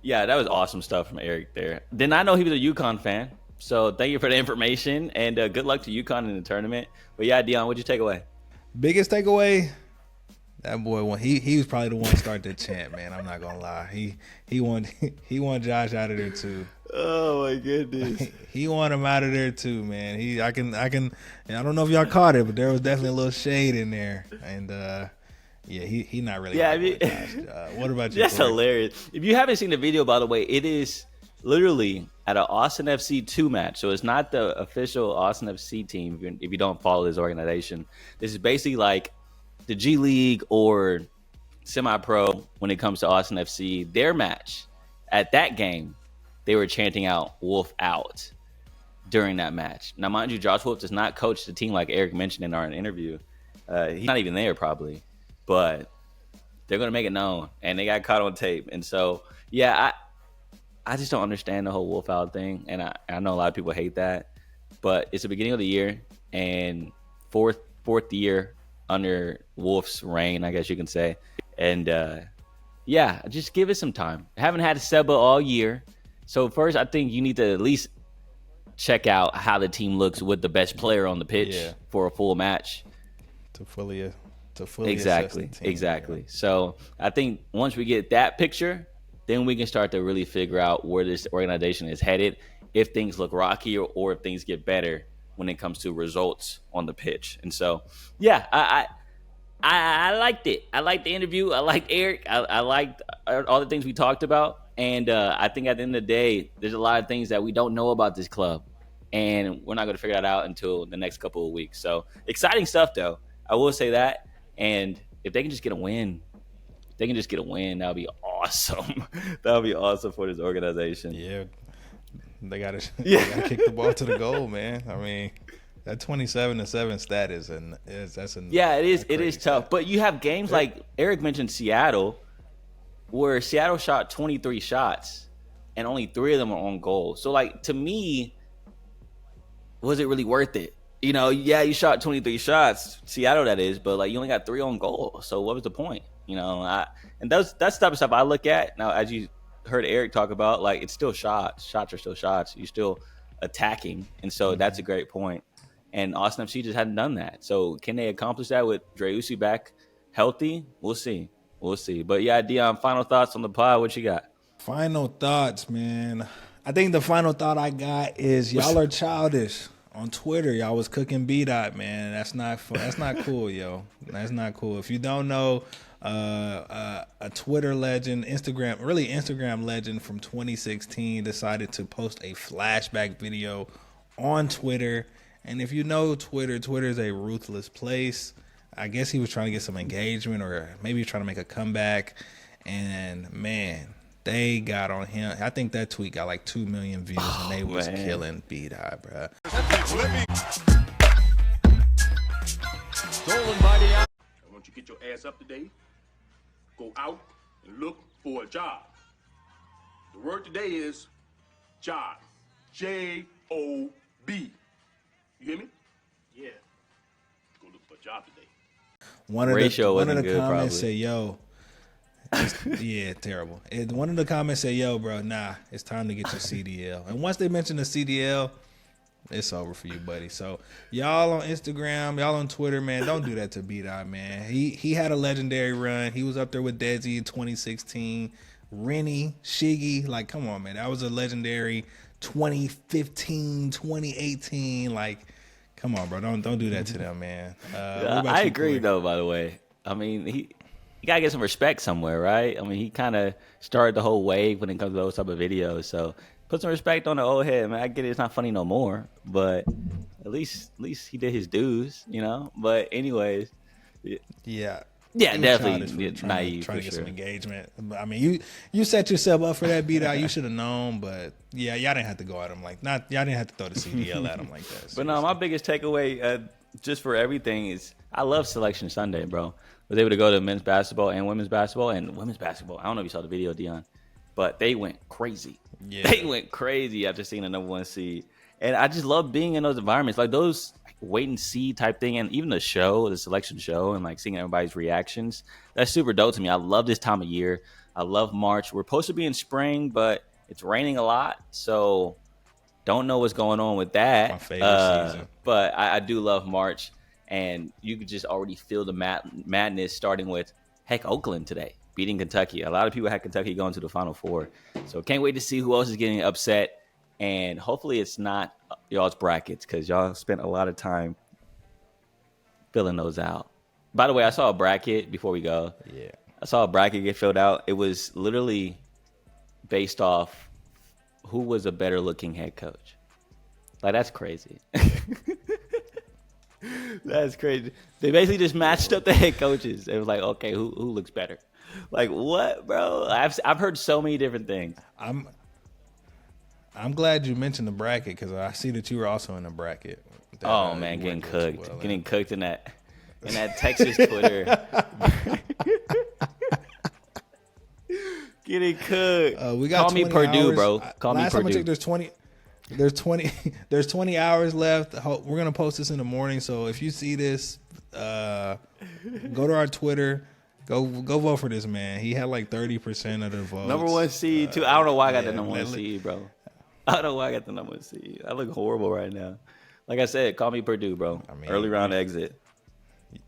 Yeah, that was awesome stuff from Eric there. Did not know he was a UConn fan. So thank you for the information, and good luck to UConn in the tournament. But yeah, Dion, what'd you take away? Biggest takeaway? That boy, he was probably the one to start the chant, man. I'm not gonna lie. He want Josh out of there too. Oh my goodness. He want him out of there too, man. I don't know if y'all caught it, but there was definitely a little shade in there. And he not really. Yeah, Josh. What about you? That's Corey? Hilarious. If you haven't seen the video, by the way, it is literally at an Austin FC 2 match. So it's not the official Austin FC team if you don't follow this organization. This is basically like the G League or semi-pro when it comes to Austin FC. Their match at that game, they were chanting out "Wolf out" during that match. Now, mind you, Josh Wolf does not coach the team like Eric mentioned in our interview. He's not even there probably, but they're going to make it known, and they got caught on tape. And so, yeah, I just don't understand the whole Wolf out thing, and I know a lot of people hate that, but it's the beginning of the year, and fourth year under Wolf's reign, I guess you can say. And just give it some time. I haven't had Seba all year. So first, I think you need to at least check out how the team looks with the best player on the pitch for a full match. To fully exactly. So I think once we get that picture, then we can start to really figure out where this organization is headed, if things look rocky or if things get better when it comes to results on the pitch. And so, I liked it. I liked the interview. I liked Eric. I liked all the things we talked about. And I think at the end of the day, there's a lot of things that we don't know about this club. And we're not going to figure that out until the next couple of weeks. So exciting stuff, though. I will say that. And if they can just get a win, that would be awesome. That would be awesome for this organization. Yeah. They gotta kick the ball to the goal, man. I mean, that 27-7 stat is it is tough. But you have games like Eric mentioned Seattle, where Seattle shot 23 shots and only 3 of them are on goal. So like, to me, was it really worth it? You know, you shot 23 shots, Seattle that is, but like you only got 3 on goal. So what was the point? You know, and that's the type of stuff I look at. Now, as you heard Eric talk about, like, it's still shots. Shots are still shots. You're still attacking. And so that's a great point. And Austin FC just hadn't done that. So can they accomplish that with Dreusi back healthy? We'll see. But yeah, Dion, final thoughts on the pod. What you got? Final thoughts, man. I think the final thought I got is y'all are childish. On Twitter, y'all was cooking B-Dot, man. That's not fun. That's not cool, yo. That's not cool. If you don't know, a Twitter legend, Instagram legend from 2016 decided to post a flashback video on Twitter. And if you know Twitter is a ruthless place. I guess he was trying to get some engagement, or maybe trying to make a comeback. And man, they got on him. I think that tweet got like 2 million views, and they was killing B-Dot, bro. Stolen by the I want you to get your ass up today. Go out and look for a job. The word today is job. J-O-B. You hear me? Yeah. Go look for a job today. One of the comments said, yo. Yeah, terrible. And one of the comments said, yo, bro, nah, it's time to get your CDL. And once they mention the CDL, it's over for you, buddy. So y'all on Instagram, y'all on Twitter, man, don't do that to B-Dot, man. He had a legendary run. He was up there with Desi in 2016. Rennie, Shiggy, like, come on, man. That was a legendary 2015, 2018. Like, come on, bro. Don't do that to them, man. I agree, though, by the way. I mean, he got to get some respect somewhere, right? I mean, he kind of started the whole wave when it comes to those type of videos. So put some respect on the old head, man. I get it, it's not funny no more, but at least he did his dues, you know? But anyways. Yeah. Yeah, definitely naive. Trying to get some engagement. I mean, you set yourself up for that B-Dot. You should have known, but yeah, y'all didn't have to go at him y'all didn't have to throw the CDL at him like that. But no, my biggest takeaway, just for everything, is I love Selection Sunday, bro. I was able to go to men's basketball and women's basketball. I don't know if you saw the video, Dion, but they went crazy. Yeah. They went crazy after seeing the number 1 seed. And I just love being in those environments, like those wait and see type thing. And even the selection show, and like seeing everybody's reactions. That's super dope to me. I love this time of year. I love March. We're supposed to be in spring, but it's raining a lot. So don't know what's going on with that. My favorite season. But I do love March. And you could just already feel the madness starting with, Oakland today, beating Kentucky. A lot of people had Kentucky going to the Final Four. So can't wait to see who else is getting upset. And hopefully it's not y'all's brackets, because y'all spent a lot of time filling those out. By the way, I saw a bracket before we go. Yeah. I saw a bracket get filled out. It was literally based off who was a better looking head coach. Like, that's crazy. That's crazy. They basically just matched up the head coaches. It was like, okay, who looks better? Like, what, bro? I've heard so many different things. I'm glad you mentioned the bracket, because I see that you were also in the bracket. Oh man, getting cooked. Well, getting cooked in that Texas Twitter. Getting cooked. We got Call me Purdue, bro. Call me Purdue. Last time I checked, there's 20. There's 20 hours left. We're gonna post this in the morning. So if you see this, go to our Twitter. Go vote for this man. He had like 30% of the votes. Number 1 seed too. I don't know why I got the number 1 seed, bro. I don't know why I got the number 1 seed. I look horrible right now. Like I said, call me Purdue, bro. I mean, early round exit.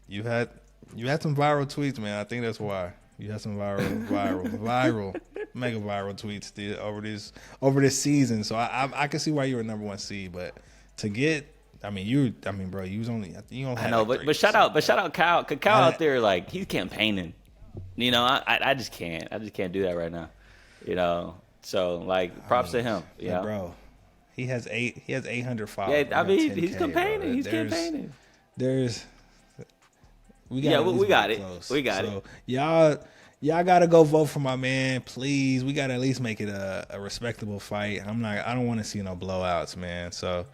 You had some viral tweets, man. I think that's why. You had some viral, mega viral tweets still over this season. So I can see why you were number 1 seed, but to get, bro, you was only you only. I know, like but shout out Kyle. Cause Kyle out there, like, he's campaigning. You know, I just can't do that right now. You know, so like props to him. Yeah, bro. He has 800 followers. Yeah, I mean, he's campaigning. He's campaigning. We got it. We got it. Y'all gotta go vote for my man, please. We gotta at least make it a respectable fight. I don't want to see no blowouts, man. So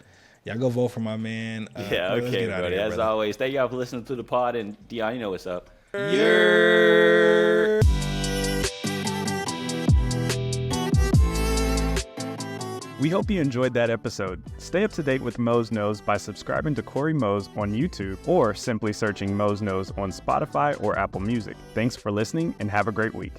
y'all go vote for my man. Okay, buddy. As always, thank y'all for listening to the pod, and Dion, you know what's up. YERRR. We hope you enjoyed that episode. Stay up to date with Mose Knows by subscribing to Corey Mose on YouTube or simply searching Mose Knows on Spotify or Apple Music. Thanks for listening and have a great week.